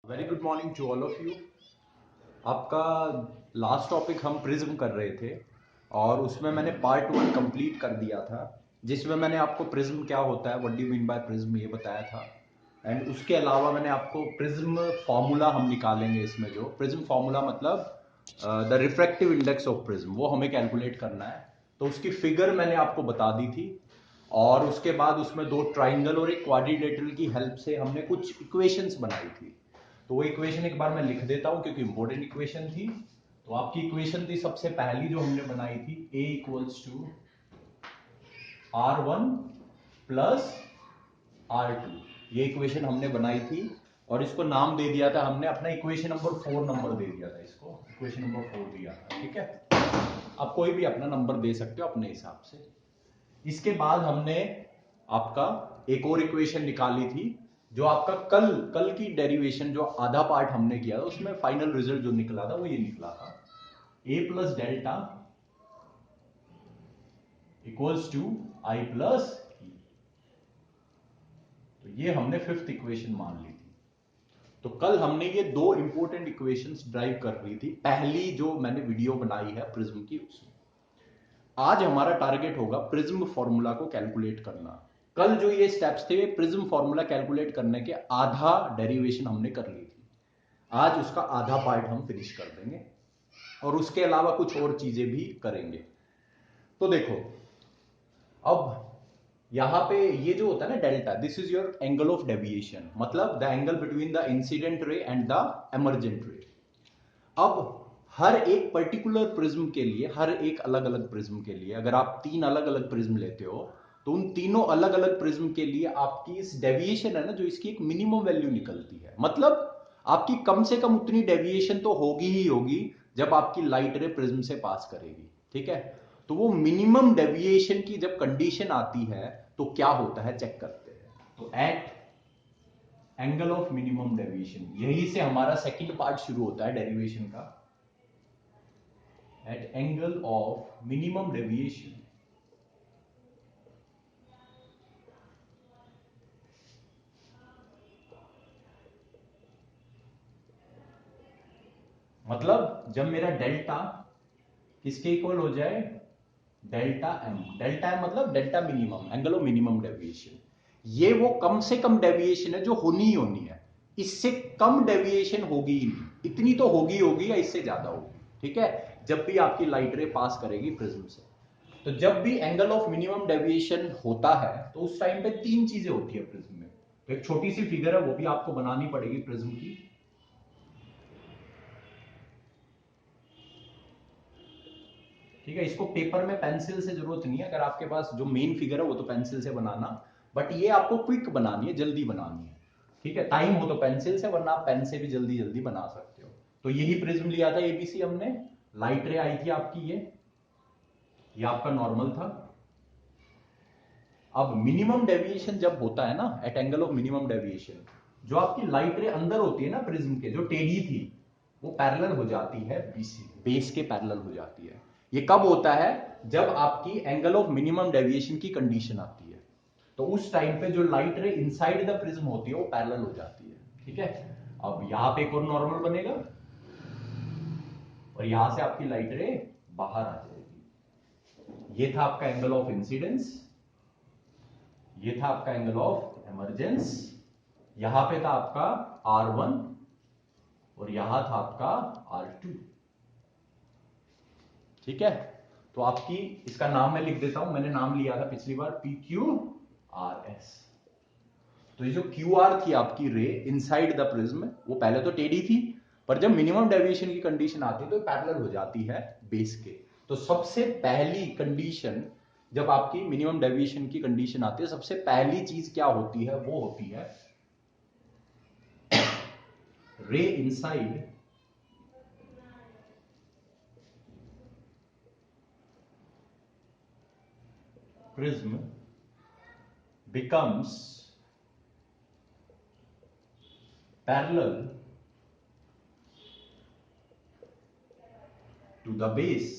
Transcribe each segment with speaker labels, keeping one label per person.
Speaker 1: Very good morning to all of you. आपका last topic हम prism कर रहे थे और उसमें मैंने पार्ट वन कंप्लीट कर दिया था, जिसमें मैंने आपको प्रिज्म क्या होता है, what do you mean by prism, ये बताया था। एंड उसके अलावा मैंने आपको प्रिज्म फार्मूला हम निकालेंगे। इसमें जो प्रिज्म फार्मूला मतलब the refractive index of prism, वो हमें कैलकुलेट करना है। तो उसकी फिगर मैंने आपको बता दी थी और उसके बाद उसमें दो ट्राइंगल और एक क्वाड्रिलेटरल की हेल्प से हमने कुछ इक्वेशंस बनाई थी। तो वो इक्वेशन एक बार मैं लिख देता हूं क्योंकि इंपॉर्टेंट इक्वेशन थी। तो आपकी इक्वेशन थी सबसे पहली जो हमने बनाई थी, a equals to R1 plus R2। ये इक्वेशन हमने बनाई थी और इसको नाम दे दिया था हमने, अपना इक्वेशन नंबर 4 नंबर दे दिया था इसको, इक्वेशन नंबर 4 दिया था। ठीक है, आप कोई भी अपना नंबर दे सकते हो अपने हिसाब से। इसके बाद हमने आपका एक और इक्वेशन निकाली थी, जो आपका कल कल की डेरिवेशन जो आधा पार्ट हमने किया था उसमें फाइनल रिजल्ट जो निकला था वो ये निकला था, a plus delta equals to I plus E. तो ये हमने फिफ्थ इक्वेशन मान ली थी। तो कल हमने ये दो इंपॉर्टेंट इक्वेशंस ड्राइव कर ली थी, पहली जो मैंने वीडियो बनाई है प्रिज्म की उसमें। आज हमारा टारगेट होगा प्रिज्म फॉर्मूला को कैलकुलेट करना। कल जो ये स्टेप्स थे प्रिज्म फॉर्मूला कैलकुलेट करने के आधा डेरिवेशन हमने कर ली थी, आज उसका आधा पार्ट हम फिनिश कर देंगे और उसके अलावा कुछ और चीजें भी करेंगे। तो देखो, अब यहां पे ये जो होता है ना delta, this is your angle of deviation, मतलब the angle between the incident ray and the emergent ray. अब हर एक पर्टिकुलर प्रिज्म के लिए, हर एक अलग अलग प्रिज्म के लिए, अगर आप तीन अलग अलग प्रिज्म लेते हो तो उन तीनों अलग अलग प्रिज्म के लिए आपकी इस डेविएशन है ना, जो इसकी एक मिनिमम वैल्यू निकलती है, मतलब आपकी कम से कम उतनी डेविएशन तो होगी ही होगी जब आपकी लाइट रे प्रिज्म से पास करेगी। ठीक है, तो वो मिनिमम डेविएशन की जब कंडीशन आती है तो क्या होता है चेक करते हैं। तो at angle of minimum deviation, यही से हमारा सेकंड पार्ट शुरू होता है डेरिवेशन का। at angle of minimum deviation, मतलब जब मेरा डेल्टा किसके इक्वल हो जाए, डेल्टा एम। डेल्टा एम मतलब delta minimum, angle of minimum deviation. ये वो कम से कम डेविएशन है जो होनी ही होनी है, इससे कम डेविएशन होगी ही नहीं, इतनी तो होगी होगी या इससे ज्यादा होगी। ठीक है, जब भी आपकी लाइट रे पास करेगी प्रिज्म से। तो जब भी एंगल ऑफ मिनिमम डेविएशन होता है तो उस टाइम पे तीन चीजें होती है प्रिज्म में। तो एक छोटी सी फिगर है वो भी आपको बनानी पड़ेगी प्रिज्म की। ठीक है, इसको पेपर में पेंसिल से जरूरत नहीं है, अगर आपके पास जो मेन फिगर है वो तो पेंसिल से बनाना, बट ये आपको क्विक बनानी है, जल्दी बनानी है। ठीक है, टाइम हो तो पेंसिल से, वरना आप पेन से भी जल्दी जल्दी बना सकते हो। तो यही प्रिज्म लिया था एबीसी हमने, लाइट रे आई थी आपकी ये आपका नॉर्मल था। अब मिनिमम डेविएशन जब होता है ना, at angle of minimum deviation, जो आपकी लाइट रे अंदर होती है ना प्रिज्म के, जो टेढ़ी थी वो पैरेलल हो जाती है बीसी, बेस के पैरेलल हो जाती है। ये कब होता है, जब आपकी एंगल ऑफ मिनिमम डेविएशन की कंडीशन आती है। तो उस टाइम पे जो लाइट रे इनसाइड द प्रिज्म होती है वो पैरेलल हो जाती है। ठीक है, अब यहां पे एक और नॉर्मल बनेगा और यहां से आपकी लाइट रे बाहर आ जाएगी। ये था आपका एंगल ऑफ इंसिडेंस, ये था आपका एंगल ऑफ एमरजेंस, यहां पे था आपका R1 और यहां था आपका R2। ठीक है, तो आपकी इसका नाम मैं लिख देता हूं, मैंने नाम लिया था पिछली बार, PQRS। तो ये जो QR थी आपकी रे इनसाइड द प्रिज्म, वो पहले तो टेढ़ी थी, पर जब मिनिमम डेविएशन की कंडीशन आती है तो पैरेलल हो जाती है बेस के। तो सबसे पहली कंडीशन, जब आपकी मिनिमम डेविएशन की कंडीशन आती है, सबसे पहली चीज क्या होती है, वो होती है रे inside prism becomes parallel to the base।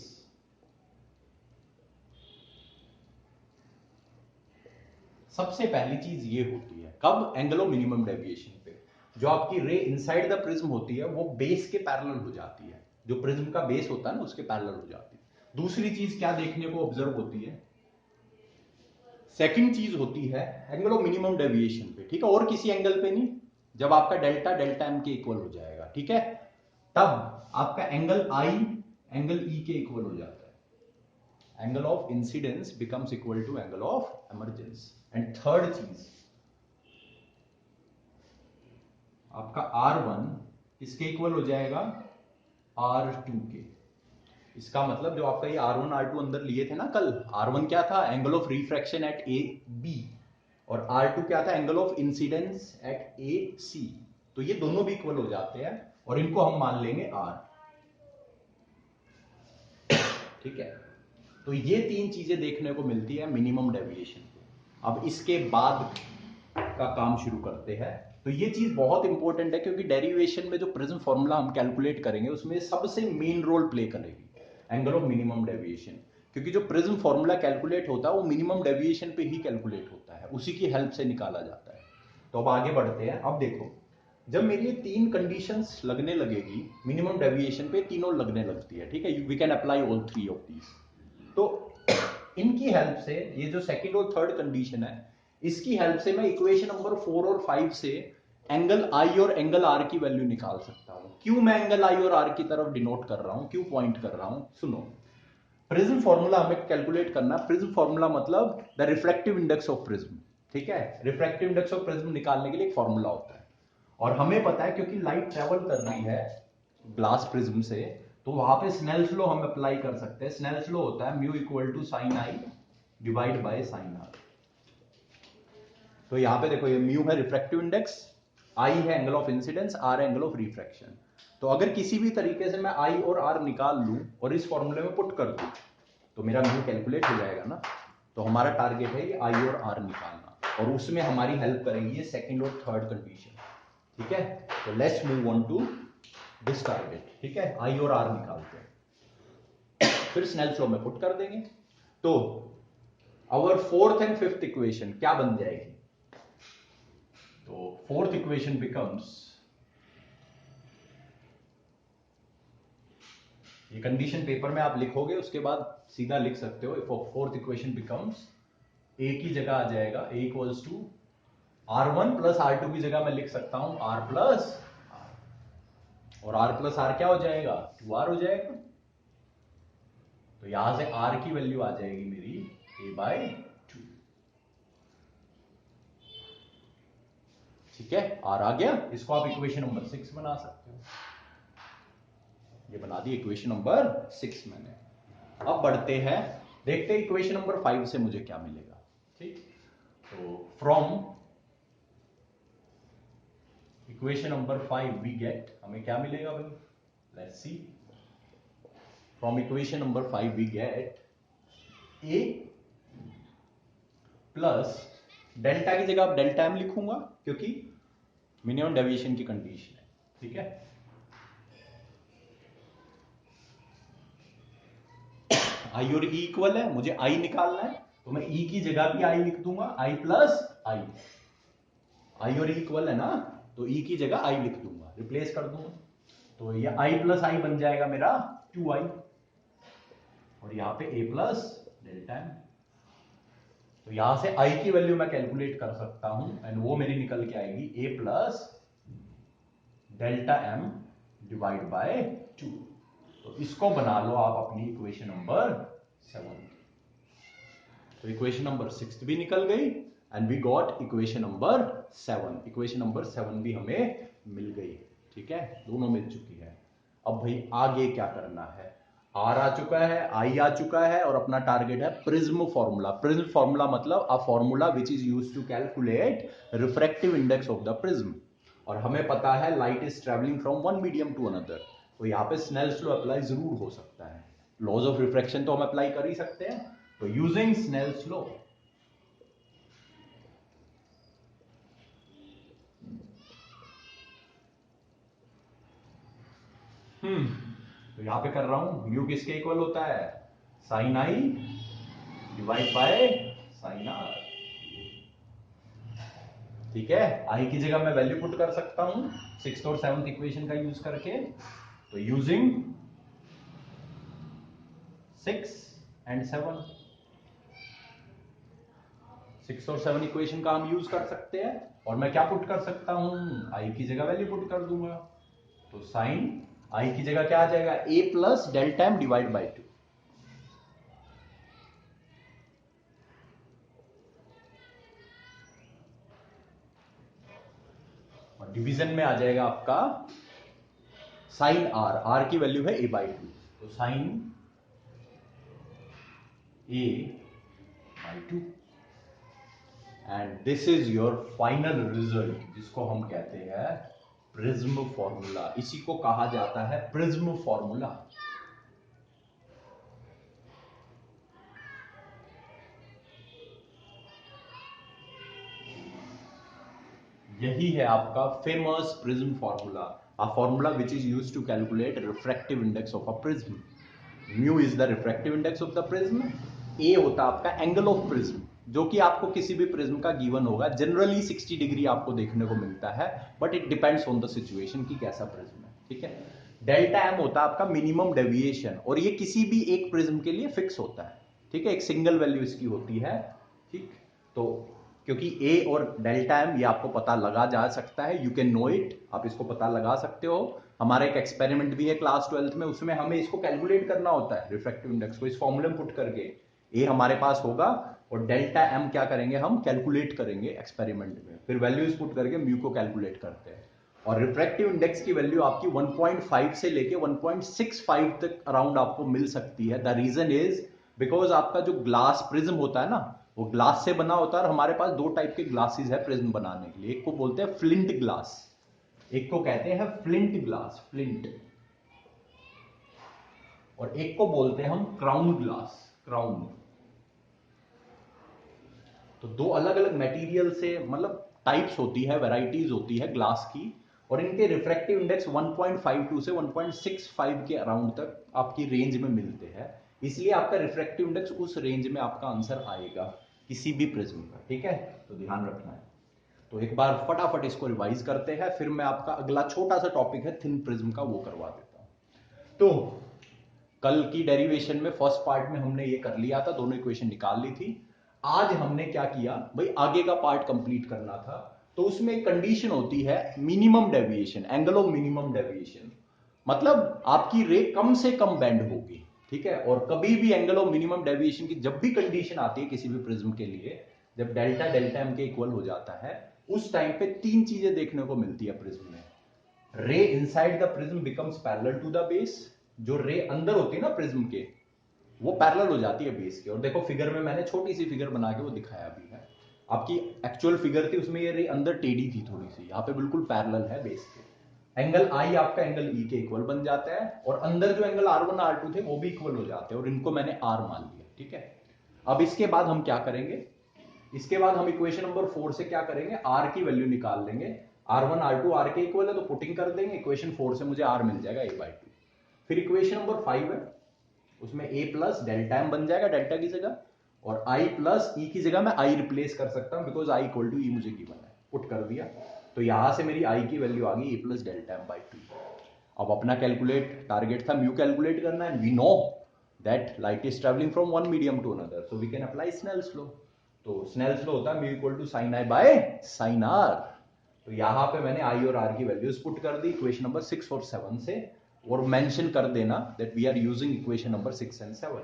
Speaker 1: सबसे पहली चीज ये होती है कब, एंगल ऑफ मिनिमम डेविएशन पे। जो आपकी रे इनसाइड द प्रिज्म होती है वो बेस के पैरेलल हो जाती है, जो प्रिज्म का बेस होता है ना उसके पैरेलल हो जाती है। दूसरी चीज क्या देखने को ऑब्जर्व होती है, सेकंड चीज होती है एंगल ऑफ मिनिमम डेविएशन पे, ठीक है, और किसी एंगल पे नहीं, जब आपका डेल्टा डेल्टा एम के इक्वल हो जाएगा, ठीक है, तब आपका एंगल आई एंगल ई के इक्वल हो जाता है, angle of incidence becomes equal to angle of emergence. And third चीज आपका R1 किसके इक्वल हो जाएगा, R2 के। इसका मतलब जो आपका ये R1 R2 अंदर लिए थे ना कल, R1 क्या था, angle of refraction at A B, और R2 क्या था, angle of incidence at A C. तो ये दोनों भी इक्वल हो जाते हैं और इनको हम मान लेंगे R, ठीक है। तो ये तीन चीजें देखने को मिलती है मिनिमम डेविएशन पे। अब इसके बाद का काम शुरू करते हैं। तो ये चीज बहुत इंपॉर्टेंट है क्योंकि डेरिवेशन में जो प्रिज्म फॉर्मूला हम कैलकुलेट करेंगे उसमें सबसे मेन रोल प्ले करेगी एंगल ऑफ मिनिमम डेविएशन, क्योंकि जो प्रिज्म फॉर्मूला कैलकुलेट होता है वो मिनिमम डेविएशन पे ही कैलकुलेट होता है, उसी की हेल्प से निकाला जाता है। तो अब आगे बढ़ते हैं। अब देखो, जब मेरी ये तीन कंडीशंस लगने लगेगी मिनिमम डेविएशन पे, तीनों लगने लगती है, ठीक है, we can apply all three of these. तो इनकी हेल्प से ये जो सेकंड और थर्ड कंडीशन है इसकी हेल्प से मैं इक्वेशन नंबर 4 और 5 से एंगल आई और एंगल आर की वैल्यू निकाल सकता हूं। क्यों मैं एंगल आई और आर की तरफ डिनोट कर रहा हूं, क्यों पॉइंट कर रहा हूं, सुनो। प्रिज्म फॉर्मूला हमें कैलकुलेट करना, प्रिज्म फॉर्मूला मतलब the reflective index of prism, ठीक है। रिफ्लेक्टिव इंडेक्स ऑफ प्रिज्म निकालने के लिए एक फॉर्मूला होता है और हमें पता है क्योंकि लाइट ट्रेवल कर रही है ग्लास प्रिज्म से, तो वहां पे स्नेल्स लॉ हम अप्लाई कर सकते हैं। स्नेल्स लॉ होता है mu equal to sine I divide by sine R. तो यहां पे देखो ये म्यू है रिफ्रैक्टिव इंडेक्स, आई है एंगल ऑफ इंसिडेंस, आर है एंगल ऑफ रिफ्रैक्शन। तो अगर किसी भी तरीके से मैं आई और आर निकाल लूं और इस फॉर्मूले में पुट कर दूं तो मेरा म्यू कैलकुलेट हो जाएगा ना। तो हमारा टारगेट है ये आई और आर निकालना और उसमें हमारी हेल्प करेगी ये सेकंड और थर्ड कंडीशन, ठीक है। तो let's move on to this target, ठीक है, आई और आर निकालते हैं फिर स्नेल्स लॉ में पुट कर देंगे। तो our fourth and fifth equation क्या बन जाएगी, तो फोर्थ इक्वेशन बिकम्स, ये कंडीशन पेपर में आप लिखोगे उसके बाद सीधा लिख सकते हो। फोर्थ इक्वेशन बिकम्स, ए की जगह आ जाएगा ए equals to R1 plus R2 की जगह मैं लिख सकता हूं R प्लस R, और R प्लस R क्या हो जाएगा, 2R हो जाएगा। तो यहां से R की वैल्यू आ जाएगी मेरी A/2, ठीक है, R आ गया। इसको आप इक्वेशन नंबर 6 बना सकते हो। ये बना दी इक्वेशन नंबर 6 मैंने। अब बढ़ते हैं, देखते हैं इक्वेशन नंबर 5 से मुझे क्या मिलेगा, ठीक। तो from equation number 5 we get, हमें क्या मिलेगा भाई, let's see. From equation number 5 we get A plus, delta की जगह आप डेल्टा एम लिखूंगा क्योंकि मिनिमम डेविएशन की कंडीशन है, ठीक है। आई और ई इक्वल है, मुझे आई निकालना है तो मैं ई की जगह भी आई लिख दूंगा, आई प्लस आई। आई और ई इक्वल है ना, तो ई की जगह आई लिख दूंगा, रिप्लेस कर दूंगा। तो ये आई प्लस आई बन जाएगा मेरा 2i, और यहां पे a प्लस डेल्टा एम। तो यहां से i की वैल्यू मैं कैलकुलेट कर सकता हूं एंड वो मेरी निकल के आएगी a plus delta M divide by 2। तो इसको बना लो आप अपनी इक्वेशन नंबर 7। तो इक्वेशन नंबर 6 भी निकल गई and we got equation number 7। Equation number 7 भी हमें मिल गई, ठीक है, दोनों मिल चुकी है। अब भाई आगे क्या करना है, आर आ चुका है, आई आ चुका है, और अपना टारगेट है प्रिज्म फॉर्मूला। प्रिज्म फॉर्मूला मतलब a formula which is used to calculate refractive index of the prism. और हमें पता है light is travelling from one medium to another, तो यहाँ पे स्नेल्स लॉ अप्लाई जरूर हो सकता है। लॉज ऑफ रिफ्रैक्शन तो हम अप्लाई कर ही सकते हैं, तो यूजिंग स्नेल्स लॉ तो यहां पे कर रहा हूं, म्यू किसके इक्वल होता है, sine I divide by sine R. ठीक है, आई की जगह मैं वैल्यू पुट कर सकता हूं 6th और 7th इक्वेशन का यूज करके। तो यूजिंग 6 एंड 7, 6 और 7 इक्वेशन का हम यूज कर सकते हैं। और मैं क्या पुट कर सकता हूं, आई की जगह वैल्यू पुट कर दूंगा। तो साइन आई की जगह क्या आ जाएगा, A plus delta M divide by 2। और डिवीजन में आ जाएगा आपका साइन आर, आर की वैल्यू है ए बाई 2। तो sine A by 2 and this is your final result, जिसको हम कहते हैं प्रिज्म फॉर्मूला। इसी को कहा जाता है प्रिज्म फॉर्मूला। यही है आपका famous prism formula, a formula which is used to calculate refractive index of a prism. Mu is the refractive index of the prism, A होता है आपका एंगल ऑफ प्रिज्म, जो कि आपको किसी भी प्रिज्म का गिवन होगा। जनरली 60 डिग्री आपको देखने को मिलता है, but it depends on the situation कि कैसा प्रिज्म है। ठीक है, डेल्टा एम होता है आपका मिनिमम डेविएशन, और ये किसी भी एक प्रिज्म के लिए फिक्स होता है। ठीक है, एक सिंगल वैल्यू इसकी होती है। ठीक, तो क्योंकि ए और डेल्टा एम ये आपको पता लगा जा सकता है, यू कैन नो इट, आप इसको पता लगा सकते हो। हमारा एक एक्सपेरिमेंट भी है क्लास 12th में, उसमें हमें इसको कैलकुलेट करना होता है रिफ्रैक्टिव इंडेक्स को, इस फॉर्मूले में पुट करके। ए हमारे पास होगा और डेल्टा एम क्या करेंगे, हम कैलकुलेट करेंगे एक्सपेरिमेंट में, फिर वैल्यूज पुट करके म्यू को कैलकुलेट करते हैं। और रिफ्रैक्टिव इंडेक्स की वैल्यू आपकी 1.5 से लेके 1.65 तक अराउंड आपको मिल सकती है। द रीजन इज बिकॉज आपका जो ग्लास प्रिज्म होता है ना, वो ग्लास से बना होता है, और हमारे पास दो टाइप के ग्लासेस है प्रिज्म बनाने के लिए। एक को बोलते हैं फ्लिंट ग्लास, एक को कहते हैं फ्लिंट ग्लास, फ्लिंट, और एक को बोलते हैं हम क्राउन ग्लास, क्राउन। तो दो अलग अलग मटेरियल से, मतलब टाइप्स होती है, वैरायटीज होती है ग्लास की, और इनके रिफ्रैक्टिव इंडेक्स 1.52 से 1.65 के अराउंड तक आपकी रेंज में मिलते हैं। इसलिए आपका रिफ्रैक्टिव इंडेक्स उस रेंज में आपका आंसर आएगा किसी भी प्रिज्म का। ठीक है, तो ध्यान रखना है। तो एक बार फटाफट इसको रिवाइज करते हैं, फिर मैं आपका अगला छोटा सा टॉपिक है थिन प्रिज्म का, वो करवा देता हूं। तो कल की डेरिवेशन में फर्स्ट पार्ट में हमने ये कर लिया था, दोनों इक्वेशन निकाल ली थी। आज हमने क्या किया भाई, आगे का पार्ट कंप्लीट करना था। तो उसमें एक कंडीशन होती है minimum deviation, angle of minimum deviation, मतलब आपकी रे कम से कम बेंड होगी। ठीक है, और कभी भी एंगल ऑफ मिनिमम डेविएशन की जब भी कंडीशन आती है किसी भी प्रिज्म के लिए, जब डेल्टा डेल्टा एम के इक्वल हो जाता है, उस टाइम पे तीन चीजें देखने को मिलती है प्रिज्म में। Ray inside the prism becomes parallel to the base, जो रे अंदर होती है ना प्रिज्म के, वो पैरेलल हो जाती है बेस के। और देखो फिगर में मैंने छोटी सी फिगर बना के वो दिखाया भी है, आपकी एक्चुअल फिगर थी उसमें ये रे अंदर टेढ़ी थी थोड़ी सी, यहाँ पे बिल्कुल पैरेलल है बेस के। एंगल आई आपका एंगल ई के इक्वल बन जाता है, और अंदर जो एंगल R1 R2 थे वो भी इक्वल हो जाते हैं, और इनको मैंने R मान लिया। ठीक है, अब इसके बाद हम क्या करेंगे, इसके बाद हम इक्वेशन नंबर 4 से क्या करेंगे, R की वैल्यू निकाल लेंगे। R1 R2 R के इक्वल है तो पुटिंग कर देंगे, इक्वेशन 4 से मुझे R मिल जाएगा A/2। फिर इक्वेशन नंबर 5 है, उसमें a प्लस डेल्टा एम बन जाएगा डेल्टा की जगह, और i प्लस ई की जगह मैं i रिप्लेस कर सकता हूं, बिकॉज i इक्वल टू ई मुझे गिवन है, पुट कर दिया। तो यहां से मेरी i की वैल्यू आ गई a plus delta M by 2। अब अपना कैलकुलेट टारगेट था म्यू कैलकुलेट करना, and we know that light is travelling from one medium to another, so we can apply Snell's law. तो स्नेल्स लॉ होता है mu equal to sine I by sine R. तो यहां पे मैंने i और r की वैल्यूज पुट कर दी इक्वेशन नंबर 6 और 7 से, और मेंशन कर देना that we are using equation number 6 and 7।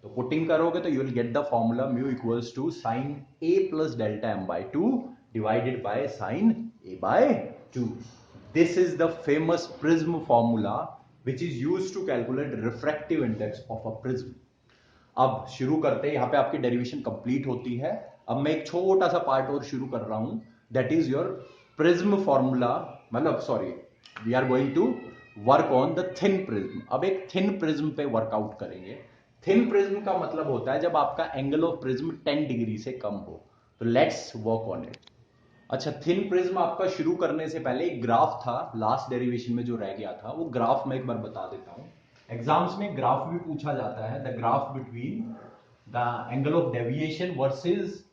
Speaker 1: तो पुटिंग करोगे तो you will get the formula mu equals to sine a plus delta M by 2 divided by sine a by 2। This is the famous prism formula which is used to calculate refractive index of a prism. अब शुरू करते हैं, यहां पे आपकी derivation complete होती है। अब मैं एक छोटा सा पार्ट और शुरू कर रहा हूं, that is your prism formula, मतलब sorry, we are going to work on the thin prism. अब एक थिन प्रिज्म पे वर्कआउट करेंगे। थिन प्रिज्म का मतलब होता है जब आपका एंगल ऑफ प्रिज्म 10 डिग्री से कम हो। तो लेट्स वर्क ऑन इट। अच्छा, थिन प्रिज्म आपका शुरू करने से पहले एक ग्राफ था लास्ट डेरिवेशन में जो रह गया था, वो ग्राफ मैं एक बार बता देता हूं। एग्जाम्स में ग्राफ भी पूछा जाता है, the graph between the angle of deviation versus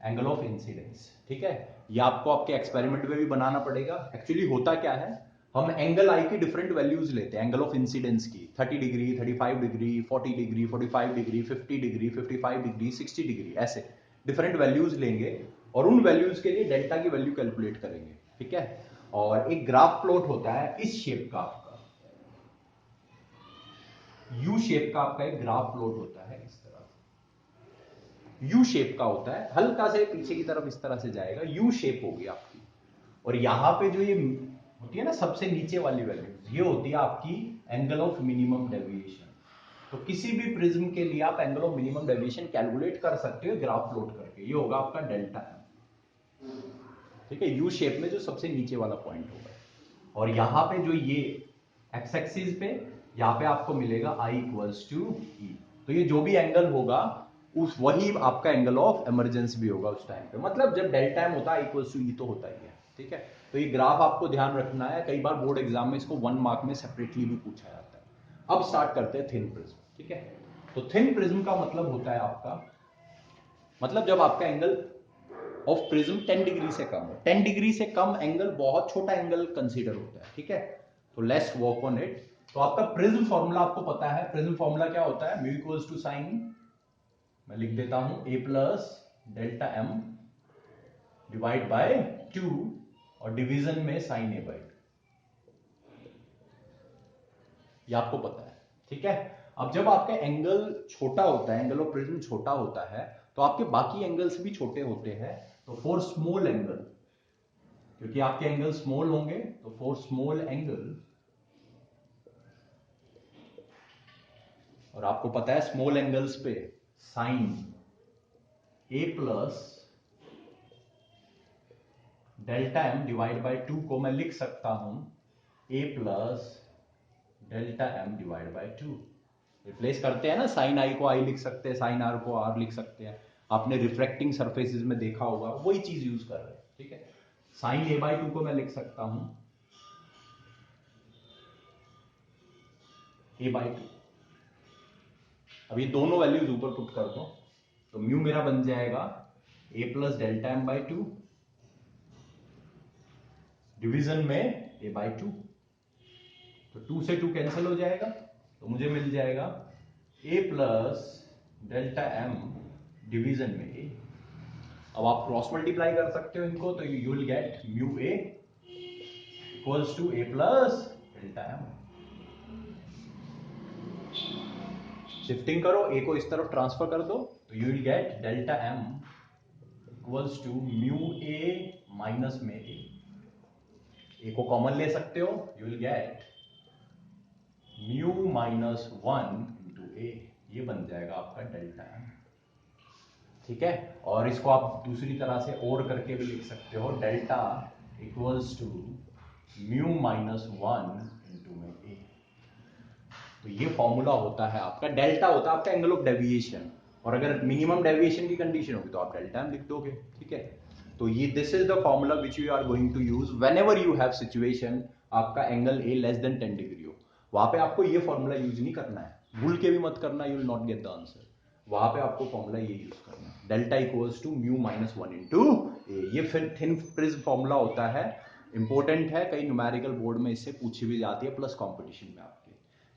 Speaker 1: angle of incidence. ठीक है, ये आपको आपके एक्सपेरिमेंट में भी बनाना पड़ेगा। एक्चुअली होता क्या है, हम एंगल आई की डिफरेंट वैल्यूज लेते हैं, एंगल ऑफ इंसिडेंस की 30 degree, 35 degree, 40 degree, 45 degree, 50 degree, 55 degree, 60 degree, ऐसे डिफरेंट वैल्यूज लेंगे और उन वैल्यूज के लिए डेल्टा की वैल्यू कैलकुलेट करेंगे, ठीक है। और एक ग्राफ प्लॉट होता है इस शेप का, आपका यू शेप का आपका एक ग्राफ प्लॉट होता है, इस तरह यू शेप का होता है, हल्का से पीछे की तरफ इस तरह से जाएगा, यू शेप होगी आपकी। और यहां पे जो ये होती है ना सबसे नीचे वाली वैल्यू, ये होती है आपकी एंगल ऑफ मिनिमम डेविएशन। तो किसी भी प्रिज्म के लिए आप angle of minimum deviation calculate कर सकते हो ग्राफ प्लॉट करके, ये होगा आपका डेल्टा एम, ठीक है, यू शेप में जो सबसे नीचे वाला पॉइंट होगा। और यहां पे जो ये एक्स एक्सिस पे यहाँ पे आपको मिलेगा I इक्वल्स टू ई। तो ये जो भी एंगल होगा उस वही आपका एंगल ऑफ इमरजेंस भी होगा उस टाइम पे, मतलब जब डेल्टा एम होता है इक्वल्स टू ई तो होता ही है, ठीक है। तो ये ग्राफ आपको ध्यान रखना है, कई बार बोर्ड एग्जाम में इसको 1 मार्क में सेपरेटली भी पूछा जाता है। अब स्टार्ट करते हैं थिन प्रिज्म, ठीक है। तो थिन प्रिज्म का मतलब होता है आपका, मतलब जब आपका एंगल ऑफ प्रिज्म 10 डिग्री से कम हो, 10 डिग्री से कम एंगल बहुत छोटा एंगल कंसीडर होता है, ठीक है। तो लेट्स वर्क ऑन इट। तो आपका प्रिज्म फॉर्मूला आपको पता है, प्रिज्म फॉर्मूला क्या होता है, म्यू इक्वल्स टू साइन, मैं लिख देता हूं a plus delta M divide by 2 और डिवीजन में साइन a बाय 2, ये आपको पता है, ठीक है। अब जब आपका एंगल छोटा होता है, एंगल ऑफ प्रिज्म छोटा होता है, तो आपके बाकी एंगल्स भी छोटे होते हैं। तो फॉर स्मॉल एंगल, क्योंकि आपके एंगल स्मॉल होंगे, तो फॉर स्मॉल एंगल, और आपको पता है स्मॉल एंगल्स पे sine a plus delta M divide by 2 को मैं लिख सकता हूं a plus delta M divide by 2। Replace करते हैं ना, साइन आई को आई लिख सकते हैं, साइन आर को आर लिख सकते हैं। आपने रिफ्रैक्टिंग सरफेसेस में देखा होगा, वही चीज यूज कर रहे हैं, ठीक है। साइन a बाय 2 को मैं लिख सकता हूं a बाय 2। अब ये दोनों वैल्यूज ऊपर पुट कर दो, तो म्यू मेरा बन जाएगा a plus delta M by 2 division में a बाय 2। तो 2 से 2 कैंसिल हो जाएगा, तो मुझे मिल जाएगा a plus delta M division में a। अब आप क्रॉस मल्टीप्लाई कर सकते हो इनको, तो you will get mu a equals to a plus delta M. Shifting करो, a को इस तरफ ट्रांसफर कर दो, तो you will get delta M equals to mu a minus में a को कॉमन ले सकते हो, you will get mu minus 1 into a, ये बन जाएगा आपका डेल्टा एम, ठीक है। और इसको आप दूसरी तरह से और करके भी लिख सकते हो, delta equals to mu minus 1 into में a। तो ये फॉर्मूला होता है आपका, डेल्टा होता है आपका एंगल ऑफ डेविएशन, और अगर मिनिमम डेविएशन की कंडीशन होगी तो आप डेल्टा एम लिख दोगे, ठीक है। तो ये this is the formula which you are going to use whenever you have situation आपका angle A less than 10 degree हो। वहां पे आपको ये फॉर्मूला यूज नहीं करना है, भूल के भी मत करना, you will not get the answer. वहां पे आपको फॉर्मूला ये यूज करना है, delta equals to mu minus 1 into A. ये फिर थिन प्रिज्म फॉर्मूला होता है, इंपॉर्टेंट है, कई न्यूमेरिकल बोर्ड में इससे पूछी भी जाती है, प्लस कॉम्पिटिशन में आपके,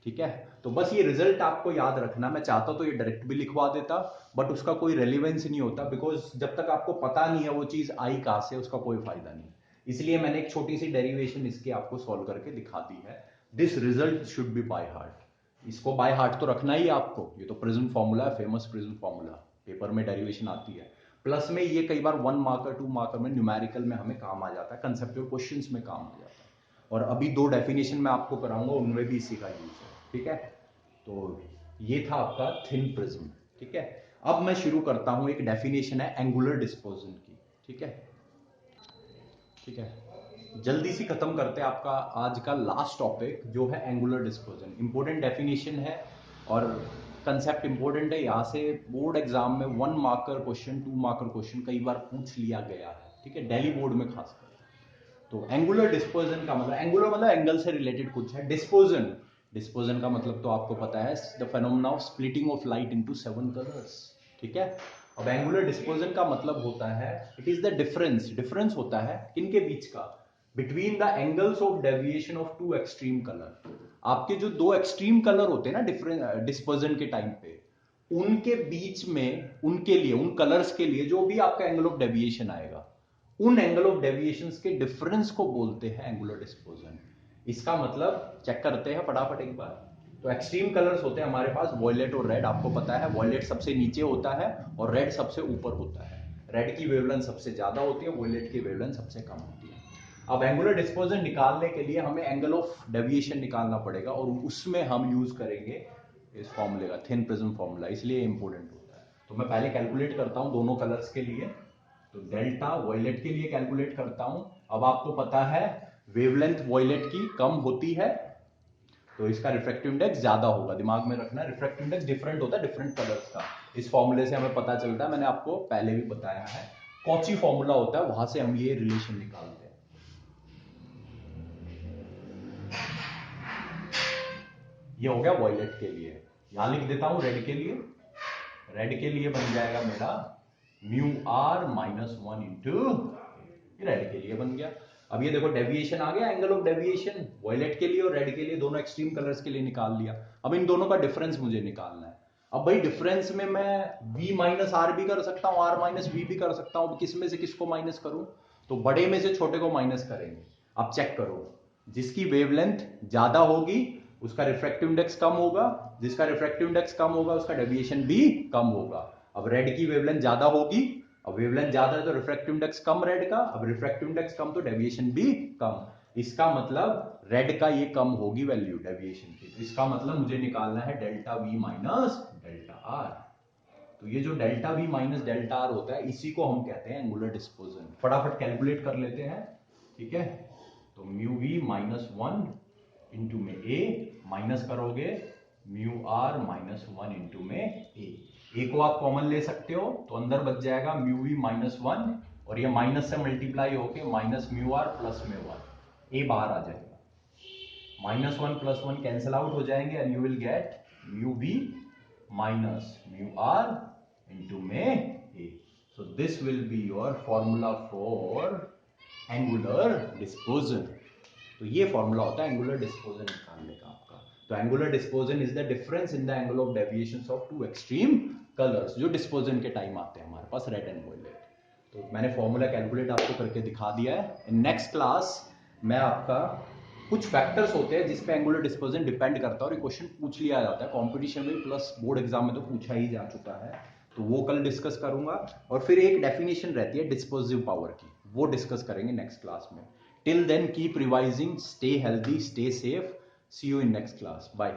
Speaker 1: ठीक है। तो बस ये रिजल्ट आपको याद रखना, मैं चाहता तो ये डायरेक्ट भी लिखवा देता, बट उसका कोई रेलिवेंस नहीं होता, बिकॉज जब तक आपको पता नहीं है वो चीज आई कहां से, उसका कोई फायदा नहीं। इसलिए मैंने एक छोटी सी डेरिवेशन इसकी आपको सॉल्व करके दिखा दी है। This result should be by heart, इसको बाय हार्ट तो रखना ही आपको। ये तो प्रिज्म फॉर्मूला है, फेमस प्रिज्म फॉर्मूला, पेपर में डेरिवेशन आती है, प्लस में ये कई बार 1 मार्कर 2 मार्कर में न्यूमेरिकल में हमें काम आ जाता है, कंसेप्चुअल क्वेश्चंस में काम आ जाता है। और अभी 2 डेफिनेशन मैं आपको कराऊंगा, उनमें भी इसी का यूज है, ठीक है। तो ये था आपका थिन प्रिज्म, ठीक है। अब मैं शुरू करता हूं, एक डेफिनेशन है एंगुलर डिस्पर्जन की, ठीक है, ठीक है। जल्दी से खत्म करते हैं आपका आज का लास्ट टॉपिक जो है एंगुलर डिस्पर्जन। इंपॉर्टेंट डेफिनेशन है और कंसेप्ट इंपॉर्टेंट है, यहां से बोर्ड एग्जाम में 1 मार्कर क्वेश्चन 2 मार्कर क्वेश्चन कई बार पूछ लिया गया है, ठीक है, दिल्ली बोर्ड में खासकर। तो एंगुलर डिस्पर्जन का मतलब, एंगुलर मतलब एंगल से रिलेटेड कुछ है, डिस्पर्जन, डिस्पर्जन का मतलब तो आपको पता है, the phenomena of splitting of light into 7 colours, ठीक है। अब एंगुलर डिस्पर्जन का मतलब होता है इट इज द डिफरेंस होता है किनके बीच का, between the angles of deviation of two extreme colour. आपके जो दो एक्सट्रीम कलर होते हैं ना डिस्पर्जन के टाइम पे, उनके बीच में, उनके लिए, उन कलर्स के लिए जो भी आपका एंगल ऑफ डेविएशन आएगा, उन एंगल ऑफ डेविएशन के डिफरेंस को बोलते हैं एंगुलर डिस्पर्जन। इसका मतलब चेक करते हैं फटाफट एक बार। तो एक्सट्रीम कलर्स होते हैं हमारे पास वॉयलेट और रेड। आपको पता है वॉयलेट सबसे नीचे होता है और रेड सबसे ऊपर होता है। रेड की वेवलेंथ सबसे ज्यादा होती है, वॉयलेट की वेवलेंथ सबसे कम होती है। अब एंगुलर डिस्पर्जन निकालने के लिए हमें एंगल ऑफ डेविएशन निकालना पड़ेगा और उसमें हम यूज करेंगे इस फॉर्मूले का, थिन प्रिज्म फॉर्मूला, इसलिए इंपॉर्टेंट होता है। तो मैं पहले कैलकुलेट करता हूं दोनों कलर्स के लिए। तो डेल्टा वॉयलेट के लिए कैलकुलेट करता हूं। अब आपको पता है वेवलेंथ वॉयलेट की कम होती है तो इसका रिफ्रैक्टिव इंडेक्स ज्यादा होगा। दिमाग में रखना, रिफ्रैक्टिव इंडेक्स डिफरेंट होता है डिफरेंट कलर्स का। इस फॉर्मूले से हमें पता चलता है, मैंने आपको पहले भी बताया है, कॉची फॉर्मूला होता है, वहां से हम ये रिलेशन निकालते हैं। ये हो गया वॉयलेट के लिए। यहां लिख देता हूं रेड के लिए। रेड के लिए बन जाएगा मेरा mu R minus 1 into, red के लिए बन गया। अब ये देखो डेविएशन आ गया, एंगल ऑफ डेविएशन वॉयलेट के लिए और रेड के लिए, दोनों एक्सट्रीम कलर्स के लिए निकाल लिया। अब इन दोनों का डिफरेंस मुझे निकालना है। अब भाई डिफरेंस में मैं v माइनस आर भी कर सकता हूं, r माइनस वी भी कर सकता हूं। किस में से किसको माइनस करूं? तो बड़े में से छोटे को माइनस करेंगे। अब चेक करो, जिसकी वेवलेंथ ज्यादा होगी उसका रिफ्रैक्टिव इंडेक्स कम होगा, जिसका रिफ्रैक्टिव इंडेक्स कम होगा उसका डेविएशन भी कम होगा। अब रेड की वेवलेंथ ज्यादा होगी, अब वेवलेंथ ज्यादा है तो रिफ्रैक्टिव इंडेक्स कम रेड का, अब रिफ्रैक्टिव इंडेक्स कम तो डेविएशन भी कम। इसका मतलब रेड का ये कम होगी वैल्यू डेविएशन की। तो इसका मतलब मुझे निकालना है delta we minus delta R. तो ये जो delta we minus delta R होता है इसी को हम कहते हैं एंगुलर डिस्पर्जन। फटाफट कैलकुलेट कर लेते हैं, ठीक है। तो म्यू वी माइनस 1 इंटू में ए, माइनस करोगे म्यू आर माइनस 1 इंटू में ए को आप कॉमन ले सकते हो तो अंदर बच जाएगा म्यू वी माइनस 1 और ये माइनस से मल्टीप्लाई होके माइनस म्यू आर प्लस में 1, ए बाहर आ जाएगा, माइनस 1 प्लस 1 कैंसिल आउट हो जाएंगे and you will get mu V minus mu R into में A. So this will be your formula for angular dispersion. तो ये फॉर्मूला होता है एंगुलर डिस्पर्जन निकालने का आपका। तो angular dispersion is the difference in the angle of deviations of two extreme colours जो डिस्पर्जन के टाइम आते हैं हमारे पास, रेड एंड वॉयलेट। तो मैंने फॉर्मूला कैलकुलेट आपको करके दिखा दिया है। इन नेक्स्ट क्लास मैं आपका कुछ फैक्टर्स होते हैं जिसपे एंगुलर डिस्पर्जन डिपेंड करता है और ये क्वेश्चन पूछ लिया जाता है कॉम्पिटिशन में प्लस बोर्ड एग्जाम में तो पूछा ही जा चुका है। तो वो कल डिस्कस करूंगा और फिर एक डेफिनेशन रहती है डिस्पर्सिव पावर की, वो डिस्कस करेंगे नेक्स्ट क्लास में। Till then, keep revising, stay healthy, stay safe. See you in next class. Bye.